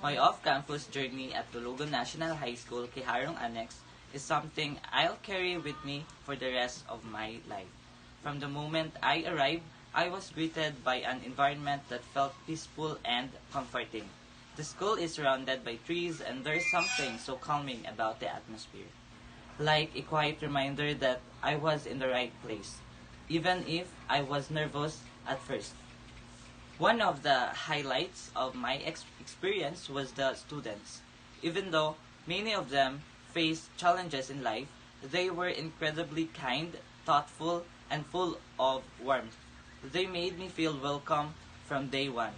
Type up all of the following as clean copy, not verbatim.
My off-campus journey at Dulugan National High School, Kiharong Annex, is something I'll carry with me for the rest of my life. From the moment I arrived, I was greeted by an environment that felt peaceful and comforting. The school is surrounded by trees and there's something so calming about the atmosphere. Like a quiet reminder that I was in the right place, even if I was nervous at first. One of the highlights of my experience was the students. Even though many of them faced challenges in life, they were incredibly kind, thoughtful, and full of warmth. They made me feel welcome from day one.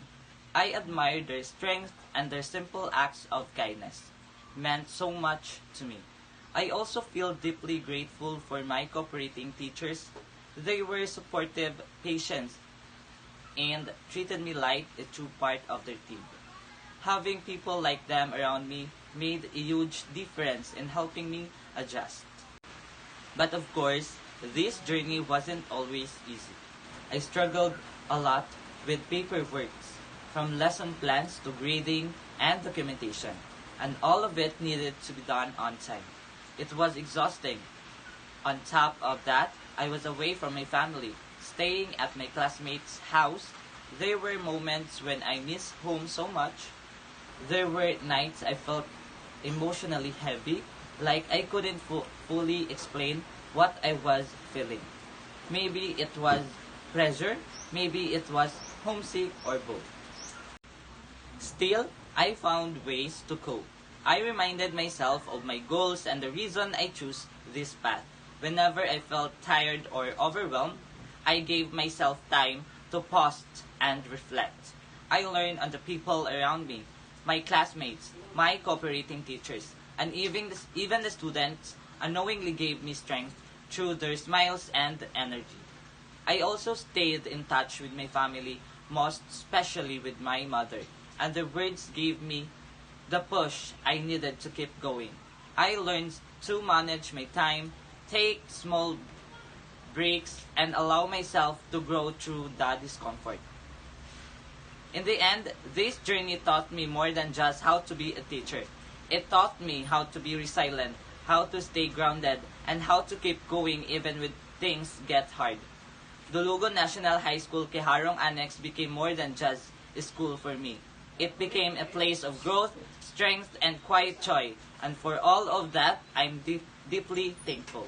I admired their strength and their simple acts of kindness meant so much to me. I also feel deeply grateful for my cooperating teachers. They were supportive, patient, and treated me like a true part of their team. Having people like them around me made a huge difference in helping me adjust. But of course, this journey wasn't always easy. I struggled a lot with paperwork, from lesson plans to grading and documentation, and all of it needed to be done on time. It was exhausting. On top of that, I was away from my family, staying at my classmates' house. There were moments when I missed home so much. There were nights I felt emotionally heavy, like I couldn't fully explain what I was feeling. Maybe it was pressure, maybe it was homesick, or both. Still, I found ways to cope. I reminded myself of my goals and the reason I chose this path. Whenever I felt tired or overwhelmed, I gave myself time to pause and reflect. I learned on the people around me, my classmates, my cooperating teachers, and even the students unknowingly gave me strength through their smiles and energy. I also stayed in touch with my family, most especially with my mother, and their words gave me the push I needed to keep going. I learned to manage my time, take small breaks, and allow myself to grow through the discomfort. In the end, this journey taught me more than just how to be a teacher. It taught me how to be resilient, how to stay grounded, and how to keep going even when things get hard. Dulugan National High School Kiharong Annex became more than just a school for me. It became a place of growth, strength, and quiet joy. And for all of that, I'm deeply thankful.